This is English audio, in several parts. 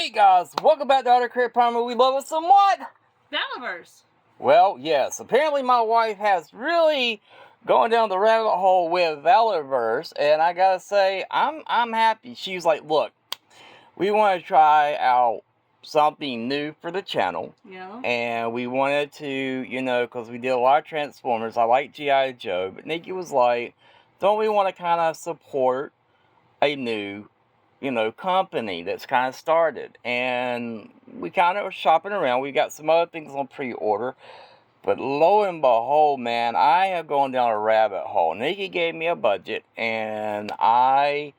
Hey guys, welcome back to Auto Crate Primer. We love it somewhat. Valaverse. Well, yes. Apparently my wife has really gone down the rabbit hole with Valaverse, and I gotta say, I'm happy. She's like, look, we want to try out something new for the channel. Yeah. And we wanted to, because we did a lot of Transformers. I like G.I. Joe, but Nikki was like, don't we want to kind of support a new company that's kind of started? And we kind of were shopping around. We got some other things on pre-order, but lo and behold, man, I have gone down a rabbit hole. Nikki gave me a budget, and I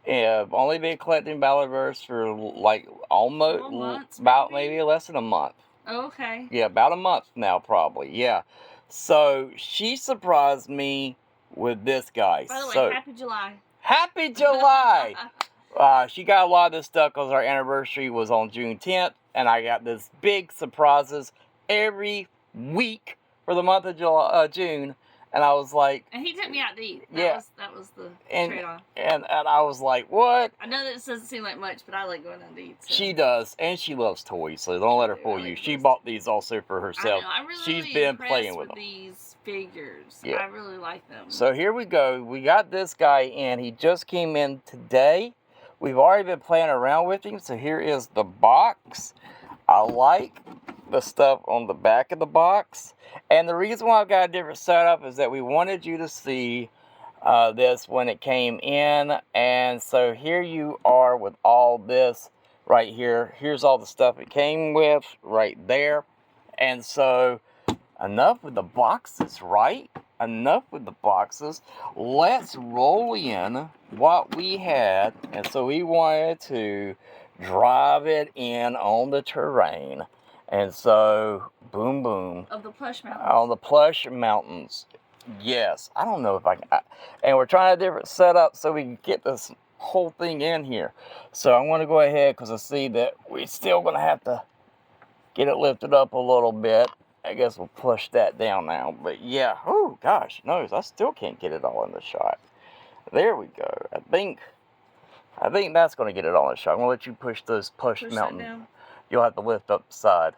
have only been collecting Valaverse for like almost months, about maybe less than a month. Okay. Yeah, about a month now, probably. Yeah. So she surprised me with this guy. By the way, Happy July. Happy July! She got a lot of this stuff because our anniversary was on June 10th, and I got this big surprises every week for the month of June, and I was like... And he took me out to eat. That was the trade-off. And I was like, what? I know that it doesn't seem like much, but I like going out to eat. So. She does, and she loves toys, so don't let her fool you. She bought these also for herself. I know, I'm really She's been playing with them. These figures. Yeah. I really like them. So here we go. We got this guy in. He just came in today. We've already been playing around with him, so here is the box. I like the stuff on the back of the box. And the reason why I've got a different setup is that we wanted you to see this when it came in. And so here you are with all this right here. Here's all the stuff it came with right there. And so enough with the boxes, right? Enough with the boxes. Let's roll in what we had. And so we wanted to drive it in on the terrain. And so, boom, boom. Of the plush mountains. On the plush mountains. Yes. I don't know if I can. And we're trying a different setup so we can get this whole thing in here. So I'm going to go ahead because I see that we're still going to have to get it lifted up a little bit. I guess we'll push that down now. But yeah. Oh, gosh. No, I still can't get it all in the shot. There we go. I think that's going to get it all in the shot. I'm going to let you push those plush mountains. You'll have to lift up the side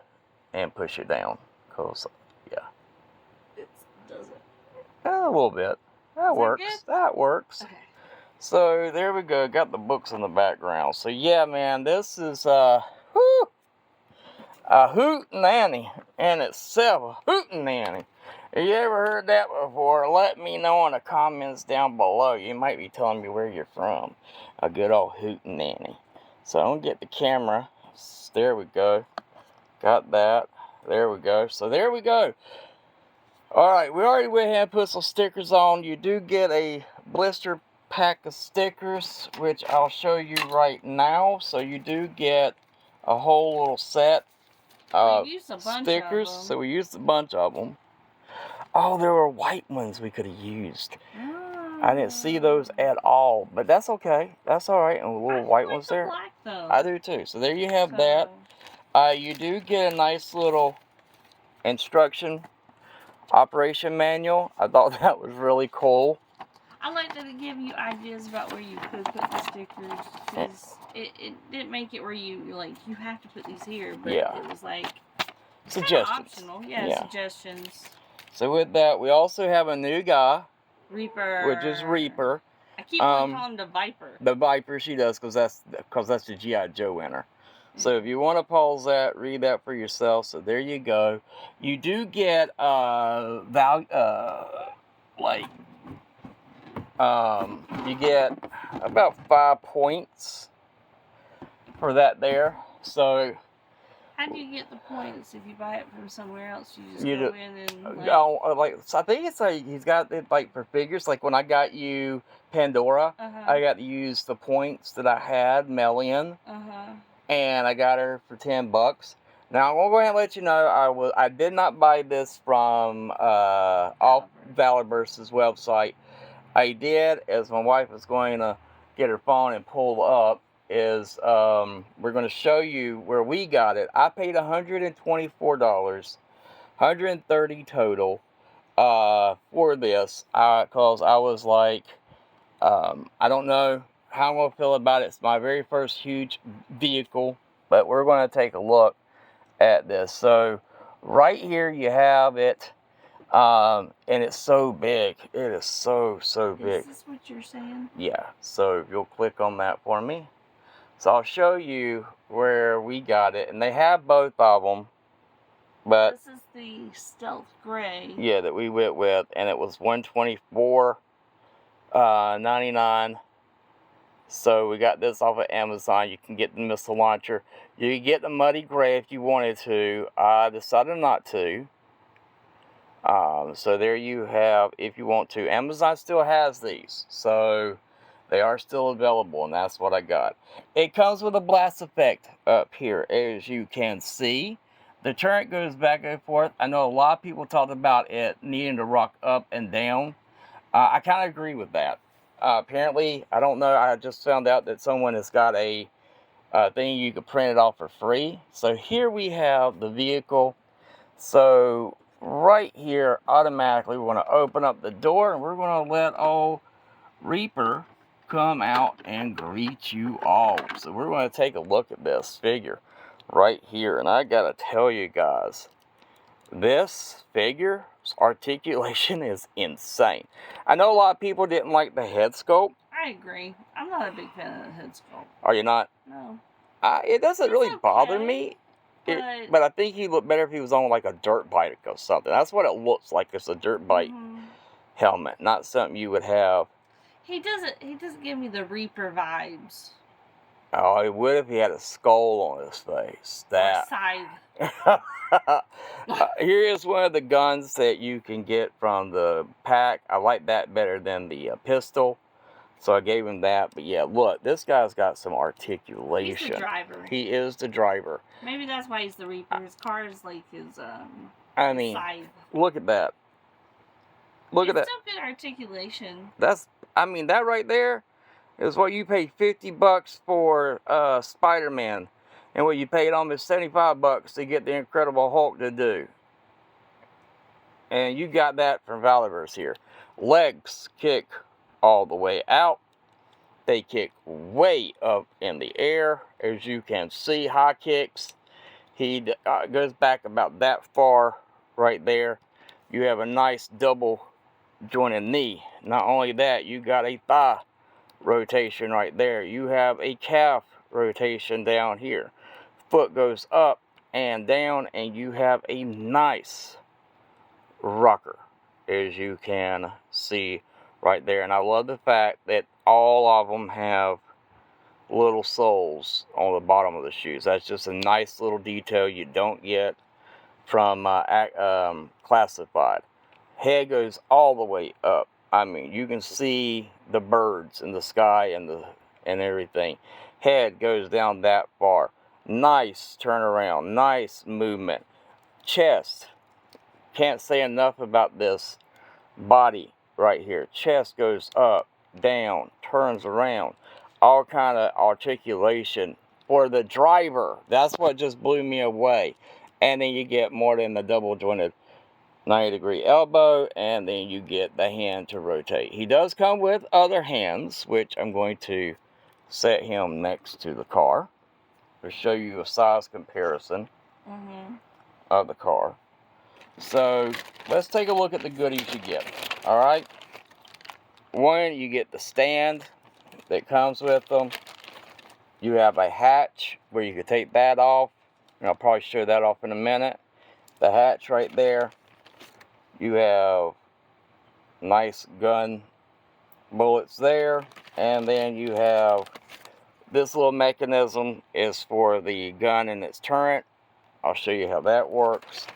and push it down. Cause, yeah. Does it? A little bit. That works. That works. Okay. So, there we go. Got the books in the background. So, yeah, man, this is, a hootenanny in itself. A hootenanny. Have you ever heard that before? Let me know in the comments down below. You might be telling me where you're from. A good old hootenanny. So, I'm going to get the camera. There we go. Got that. There we go. So there we go. Alright, we already went ahead and put some stickers on. You do get a blister pack of stickers, which I'll show you right now. So you do get a whole little set of stickers. So we used a bunch of them. Oh, there were white ones we could have used. I didn't see those at all, but that's okay. That's all right. And the little white ones there. Black, though. I do too. So there you have that. You do get a nice little instruction operation manual. I thought that was really cool. I like that it gave you ideas about where you could put the stickers. Because it didn't make it where you have to put these here, but it was like suggestions. Optional. Yeah, suggestions. So with that, we also have a new guy. Reaper. Which is Reaper. I keep on calling him the Viper. The Viper, she does, because that's the G.I. Joe winner. So if you want to pause that, read that for yourself. So there you go. You do get you get about 5 points for that there. So how do you get the points if you buy it from somewhere else? You just go in and so I think it's like he's got it like for figures. Like when I got you Pandora, I got to use the points that I had Melian, and I got her for $10. Now I'm gonna go ahead and let you know I did not buy this from off Valaverse's website. I did, as my wife was going to get her phone and pull up. We're going to show you where we got it. I paid $124, $130 total for this, because I was like, I don't know how I'm going to feel about it. It's my very first huge vehicle But we're going to take a look at this. So right here you have it, and it's so big. It is so big. Is this what you're saying? Yeah, so if you'll click on that for me. So I'll show you where we got it, and they have both of them, but this is the stealth gray. Yeah, that we went with, and it was $124.99. So we got this off of Amazon. You can get the missile launcher. You can get the muddy gray if you wanted to. I decided not to. So there you have, if you want to. Amazon still has these, so they are still available, and that's what I got. It comes with a blast effect up here, as you can see. The turret goes back and forth. I know a lot of people talked about it needing to rock up and down. I kind of agree with that. Apparently, I don't know, I just found out that someone has got a thing you can print it off for free. So here we have the vehicle. So right here, automatically, we're going to open up the door, and we're going to let old Reaper come out and greet you all. So we're going to take a look at this figure right here, and I gotta tell you guys, this figure's articulation is insane. I know a lot of people didn't like the head sculpt. I agree. I'm not a big fan of the head sculpt. Are you not? No. It doesn't really bother me. But I think he'd look better if he was on like a dirt bike or something. That's what it looks like. It's a dirt bike helmet, not something you would have. He doesn't give me the Reaper vibes. Oh, he would if he had a skull on his face. That. Or scythe. Here is one of the guns that you can get from the pack. I like that better than the pistol, so I gave him that. But yeah, look, this guy's got some articulation. He's the driver. He is the driver. Maybe that's why he's the Reaper. His car is like his I mean, scythe. Look at that. Look at that. It's still good articulation. I mean, that right there is what you paid $50 for Spider-Man, and what you paid almost $75 to get the Incredible Hulk to do. And you got that from Valiverse here. Legs kick all the way out. They kick way up in the air, as you can see. High kicks. He goes back about that far right there. You have a nice double jointed knee. Not only that, you got a thigh rotation right there. You have a calf rotation down here. Foot goes up and down, and you have a nice rocker, as you can see right there. And I love the fact that all of them have little soles on the bottom of the shoes. That's just a nice little detail you don't get from Classified. Head goes all the way up. I mean, you can see the birds in the sky and everything. Head goes down that far. Nice turnaround, nice movement. Chest, can't say enough about this body right here. Chest goes up, down, turns around. All kind of articulation for the driver. That's what just blew me away. And then you get more than the double jointed 90-degree elbow, and then you get the hand to rotate. He does come with other hands, which I'm going to set him next to the car to show you a size comparison of the car. So let's take a look at the goodies you get. All right. One, you get the stand that comes with them. You have a hatch where you can take that off, and I'll probably show that off in a minute. The hatch right there. You have nice gun bullets there, and then you have this little mechanism is for the gun and its turret. I'll show you how that works.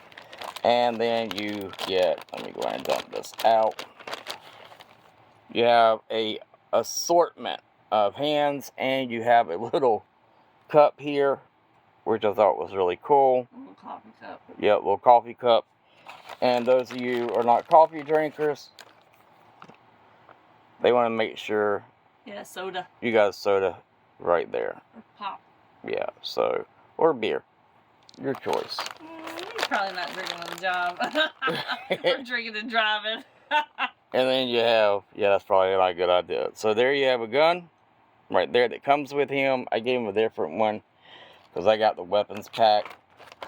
And then you get, let me go ahead and dump this out. You have a assortment of hands, and you have a little cup here, which I thought was really cool. A little coffee cup. Yep, little coffee cup. And those of you who are not coffee drinkers, they want to make sure. Yeah, soda. You got a soda right there. Or pop. Yeah, so, or beer. Your choice. He's probably not drinking on the job. Or drinking and driving. And then you have, yeah, that's probably not a good idea. So there you have a gun right there that comes with him. I gave him a different one because I got the weapons pack.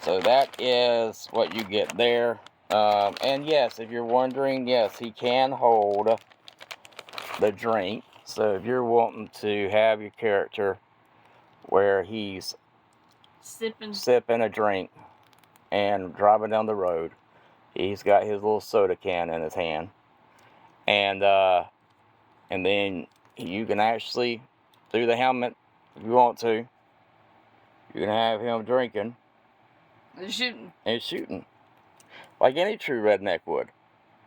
So that is what you get there. And yes, if you're wondering, yes, he can hold the drink. So if you're wanting to have your character where he's sipping a drink and driving down the road, he's got his little soda can in his hand, and then you can actually, through the helmet, if you want to, you can have him drinking and shooting, like any true redneck would.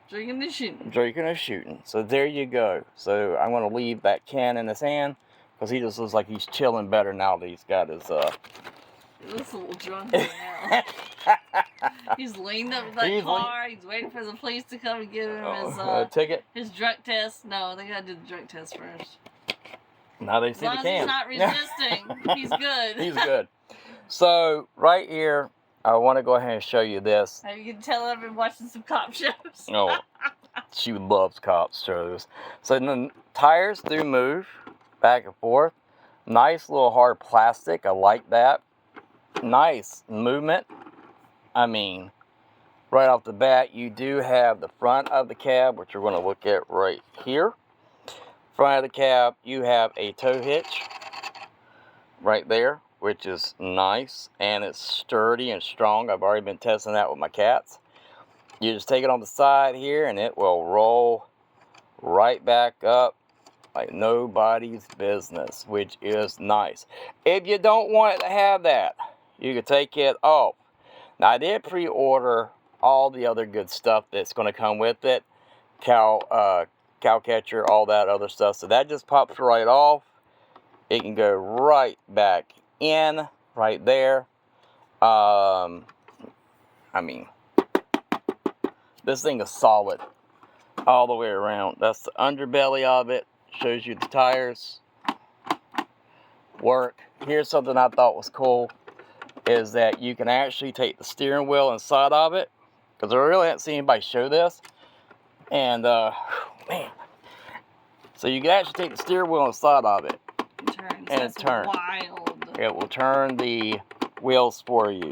Drinking and shooting. Drinking and shooting. So there you go. So I'm going to leave that can in his hand, because he just looks like he's chilling better now that he's got his... He looks a little drunk right now. He's leaned up in that car. He's waiting for the police to come and give him his ticket. His drug test. No, they gotta do the drug test first. Now they see the can. As long as he's not resisting, he's good. He's good. So right here, I want to go ahead and show you this. You can tell I've been watching some cop shows. Oh, she loves cop shows. So the tires do move back and forth. Nice little hard plastic. I like that. Nice movement. I mean, right off the bat, you do have the front of the cab, which we're going to look at right here. Front of the cab, you have a tow hitch right there, which is nice, and it's sturdy and strong. I've already been testing that with my cats. You just take it on the side here, and it will roll right back up like nobody's business, which is nice. If you don't want it to have that, you can take it off. Now, I did pre-order all the other good stuff that's going to come with it. Cow catcher, all that other stuff. So that just pops right off. It can go right back in, right there. I mean, this thing is solid all the way around. That's the underbelly of it. Shows you the tires work. Here's something I thought was cool, is that you can actually take the steering wheel inside of it, because I really haven't seen anybody show this. And man, so you can actually take the steering wheel inside of it and it turns. Wild. It will turn the wheels for you.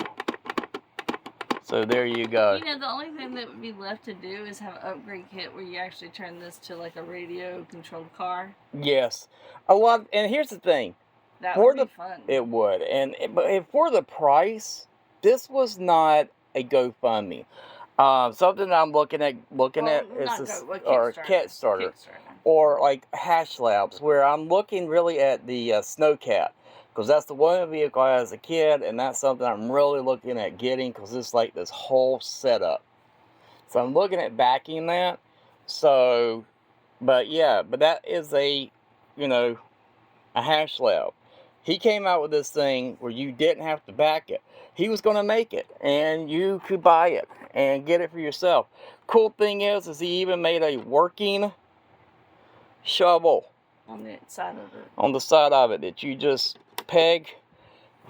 So there you go. You know, the only thing that would be left to do is have an upgrade kit where you actually turn this to like a radio controlled car. Yes, a lot. And here's the thing. That would be fun. It would, but for the price, this was not a GoFundMe. Something I'm looking at is this, or Kickstarter, or like Hash Labs, where I'm looking really at the Snowcat, because that's the one vehicle I had as a kid, and that's something I'm really looking at getting, because it's like this whole setup. So I'm looking at backing that. So, but yeah, but that is a, you know, a Hash Lab. He came out with this thing where you didn't have to back it. He was going to make it, and you could buy it and get it for yourself. Cool thing is he even made a working shovel on the side of it. On the side of it that you just peg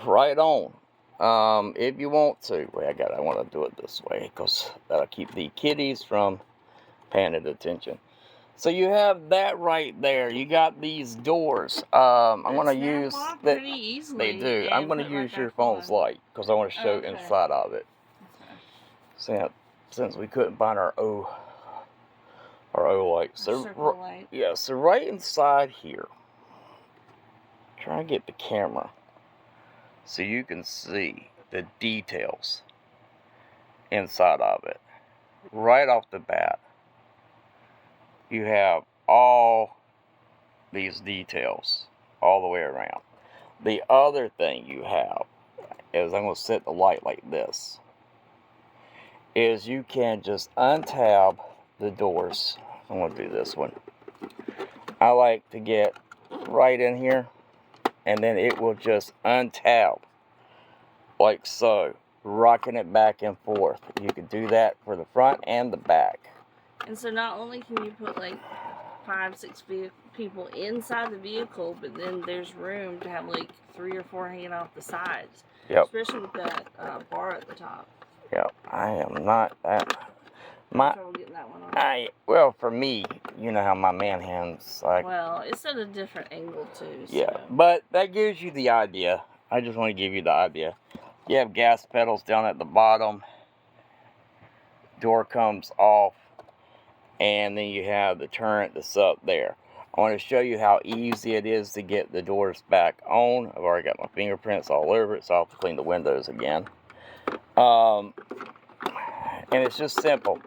right on, if you want to. Wait, I want to do it this way, because that'll keep the kitties from paying attention. So you have that right there. You got these doors. I'm going to use that. Pretty easily. They do. I'm going to use your phone's light, because I want to show inside of it. Since we couldn't find our O light. So yeah. So right inside here. Try and get the camera so you can see the details inside of it. Right off the bat, you have all these details all the way around. The other thing you have is, I'm going to set the light like this, is you can just untab the doors. I'm going to do this one. I like to get right in here, and then it will just untab like so, rocking it back and forth. You can do that for the front and the back. And so not only can you put like 5-6 people inside the vehicle, but then there's room to have like 3 or 4 hanging off the sides. Yep. Especially with that bar at the top. Yep. I am not that. Trouble getting that one on. Well, for me, you know how my man hands like. Well, it's at a different angle too. So. Yeah, but that gives you the idea I just want to give you the idea. You have gas pedals down at the bottom. Door comes off. And then you have the turret that's up there. I want to show you how easy it is to get the doors back on. I've already got my fingerprints all over it, so I'll have to clean the windows again. And it's just simple.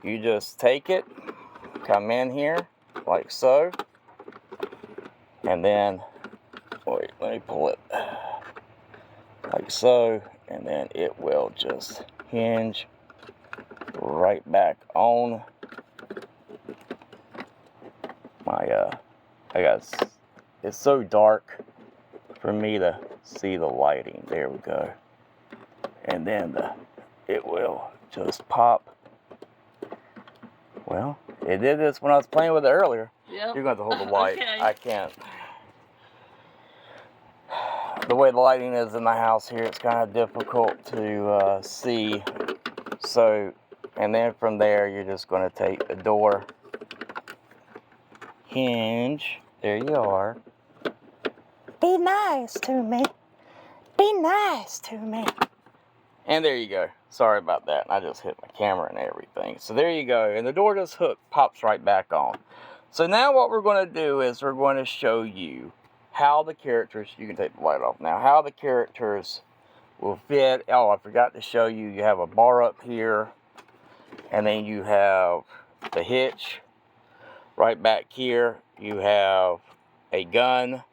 You just take it, come in here, like so. And then, wait, let me pull it. Like so. And then it will just hinge right back on. It's so dark for me to see the lighting. There we go. And then it will just pop. Well, it did this when I was playing with it earlier. Yep. You're going to have to hold the light. Okay. I can't. The way the lighting is in the house here, it's kind of difficult to see. So, and then from there, you're just going to take the door hinge. There you are. Be nice to me. Be nice to me. And there you go. Sorry about that. I just hit my camera and everything. So there you go. And the door just pops right back on. So now what we're going to do is we're going to show you how the characters, you can take the light off now, how the characters will fit. Oh, I forgot to show you. You have a bar up here. And then you have the hitch. Right back here, you have a gun.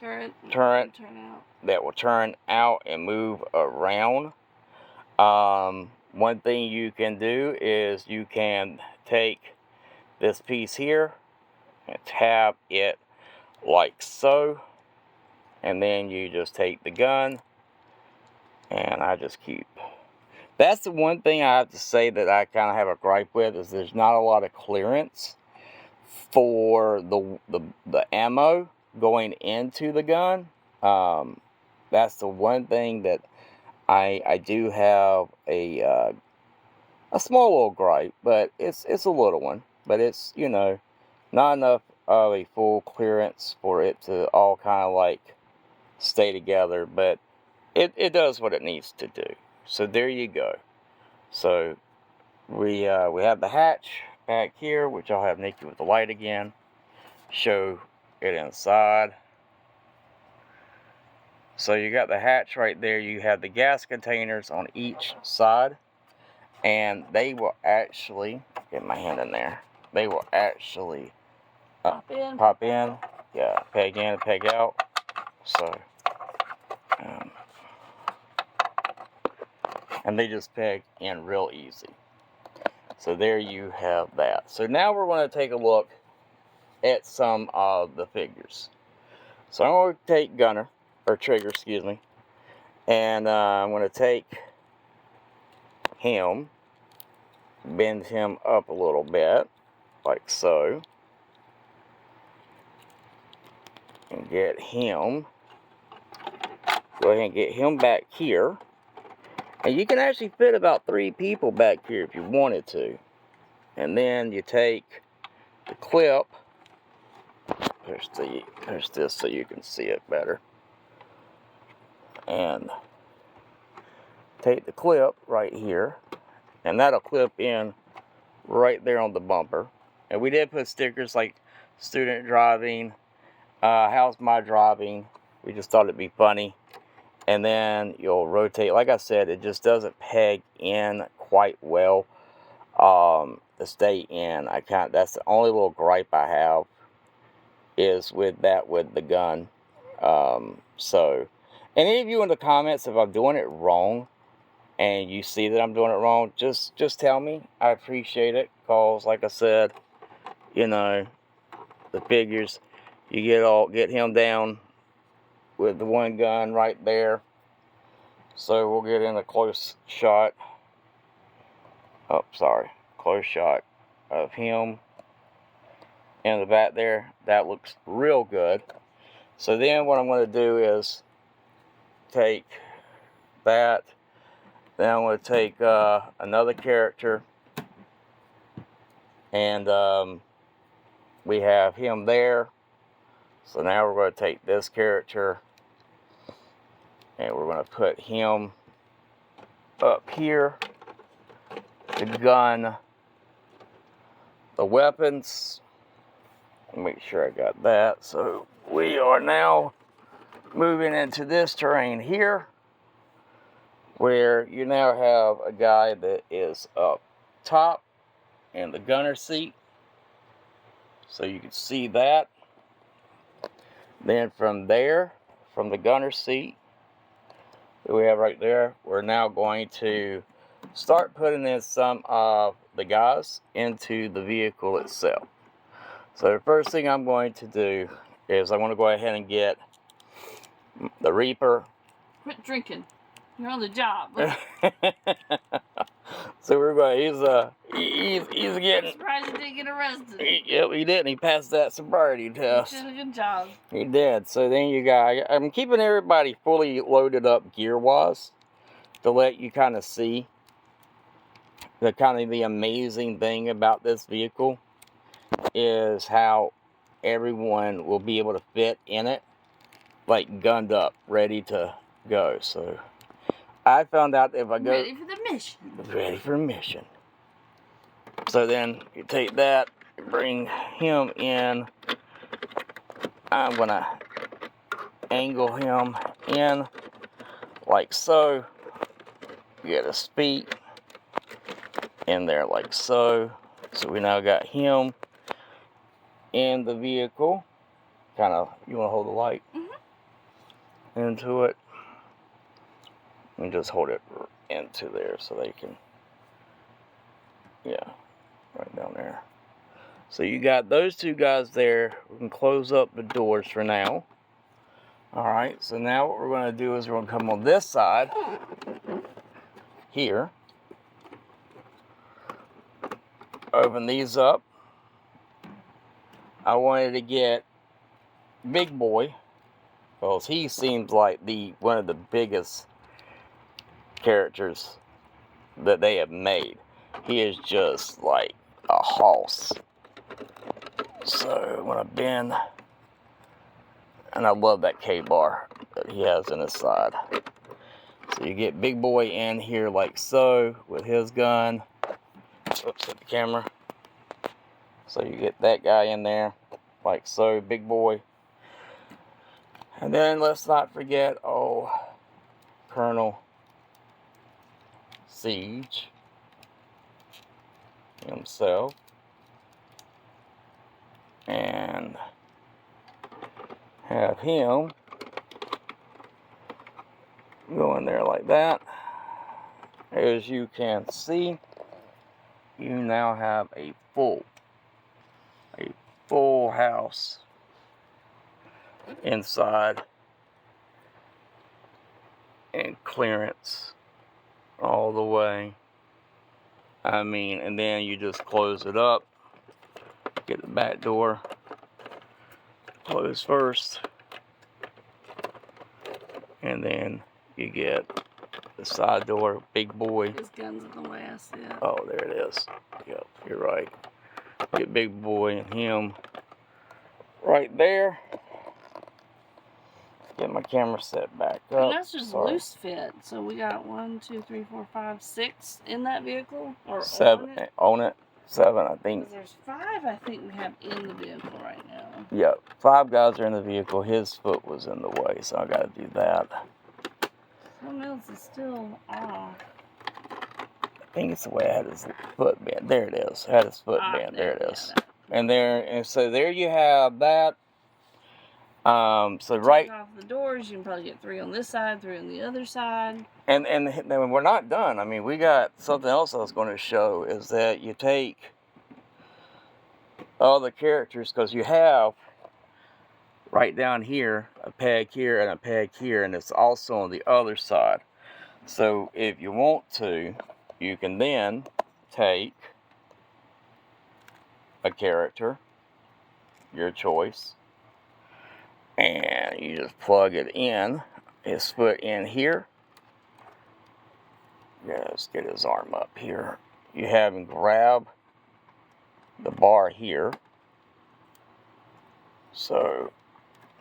Turret that will turn out and move around. One thing you can do is you can take this piece here and tap it like so, and then you just take the gun, and I just keep. That's the one thing I have to say that I kind of have a gripe with, is there's not a lot of clearance for the ammo going into the gun. That's the one thing that I do have a small little gripe, but it's a little one. But it's, you know, not enough of a full clearance for it to all kind of like stay together. But it does what it needs to do. So there you go. So we have the hatch back here, which I'll have Nikki with the light again. Show it inside. So you got the hatch right there. You have the gas containers on each side. And they will actually, get my hand in there, they will actually pop in. Yeah, peg in and peg out. So, and they just peg in real easy. So there you have that. So now we're going to take a look at some of the figures. So I'm going to take Gunner, or Trigger, excuse me. And I'm going to take him, bend him up a little bit, like so. And get him, go ahead and get him back here. And you can actually fit about 3 people back here if you wanted to. And then you take the clip, there's this so you can see it better. And take the clip right here, and that'll clip in right there on the bumper. And we did put stickers like student driving, how's my driving. We just thought it'd be funny. And then you'll rotate. Like I said, it just doesn't peg in quite well to stay in. That's the only little gripe I have is with the gun. So, and any of you in the comments, if I'm doing it wrong and you see that I'm doing it wrong, just tell me. I appreciate it, because like I said, you know, the figures, you get him down with the one gun right there. So we'll get in a close shot. Oh, sorry. Close shot of him in the back there. That looks real good. So then what I'm going to do is take that. Then I'm going to take another character. And we have him there. So now we're going to take this character And we're going to put him up here to gun the weapons. Make sure I got that. So we are now moving into this terrain here, where you now have a guy that is up top in the gunner seat. So you can see that. Then from there, from the gunner seat that we have right there, we're now going to start putting in some of the guys into the vehicle itself. So the first thing I'm going to do is I want to go ahead and get the Reaper. Quit drinking. You're on the job. So we're going. He's getting. I'm surprised he didn't get arrested. Yep, he didn't. He passed that sobriety test. He did a good job. He did. So then you got. I'm keeping everybody fully loaded up gear wise to let you kind of see the amazing thing about this vehicle is how everyone will be able to fit in it, like gunned up, ready to go. So I found out if I go ready for the mission. Ready for a mission. So then you take that, bring him in. I'm gonna angle him in like so. Get his feet in there like so. So we now got him in the vehicle. You wanna hold the light into it. And just hold it into there so they can, yeah, right down there. So you got those two guys there. We can close up the doors for now. All right, so now what we're gonna do is we're gonna come on this side here. Open these up. I wanted to get Big Boy, because he seems like one of the biggest characters that they have made. He is just like a hoss. So I'm gonna bend, and I love that K-bar that he has in his side. So you get Big Boy in here like so with his gun. Oops, hit the camera. So you get that guy in there like so, Big Boy. And then let's not forget, Colonel Siege himself, and have him go in there like that. As you can see, you now have a full house inside and clearance all the way. I mean, and then you just close it up, get the back door closed first, and then you get the side door. Big Boy. His gun's in the way, I see it. Oh, there it is. Yep, you're right. Get Big Boy and him right there. Get my camera set back up. And that's just loose fit. So we got 1, 2, 3, 4, 5, 6 in that vehicle, or 7 on it. 7, I think. Because there's 5, I think we have in the vehicle right now. Yep, 5 guys are in the vehicle. His foot was in the way, so I got to do that. Something else is still off. I think it's the way I had his foot bent. There it is. I had his foot bent. There it is. And so there you have that. So right off the doors, you can probably get 3 on this side, 3 on the other side. And then we're not done. I mean, we got something else I was going to show, is that you take all the characters, because you have right down here a peg here and a peg here, and it's also on the other side. So if you want to, you can then take a character, your choice, and you just plug it in, his foot in here. Yeah, let's get his arm up here. You have him grab the bar here. So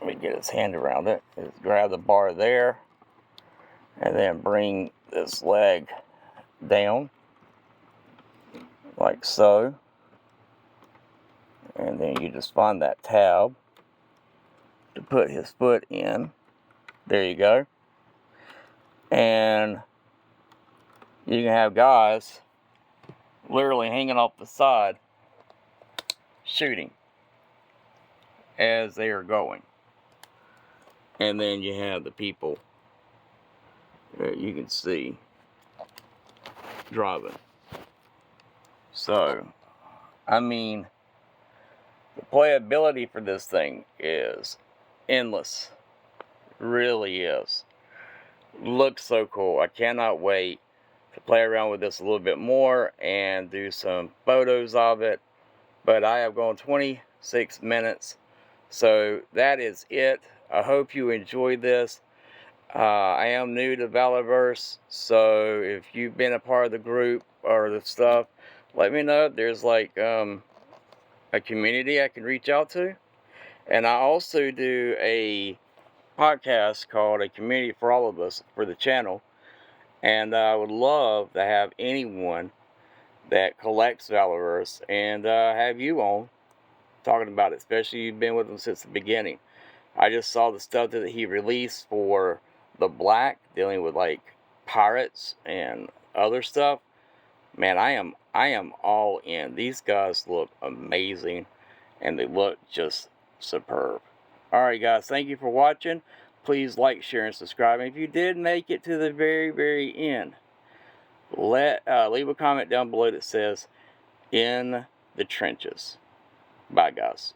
let me get his hand around it. Just grab the bar there, and then bring this leg down like so, and then you just find that tab to put his foot in. There you go. And you can have guys literally hanging off the side shooting as they are going. And then you have the people that you can see driving. So, I mean, the playability for this thing is endless. It really is. Looks so cool. I cannot wait to play around with this a little bit more and do some photos of it. But I have gone 26 minutes. So that is it. I hope you enjoyed this. I am new to Valiverse, so if you've been a part of the group or the stuff, let me know if there's like a community I can reach out to. And I also do a podcast called A Community for All of Us for the channel. And I would love to have anyone that collects Valiverse and have you on talking about it, especially you've been with them since the beginning. I just saw the stuff that he released for the Black, dealing with like pirates and other stuff. Man, I am all in. These guys look amazing, and they look just superb. Alright guys, thank you for watching. Please like, share, and subscribe. And if you did make it to the very, very end, leave a comment down below that says, "In the trenches." Bye guys.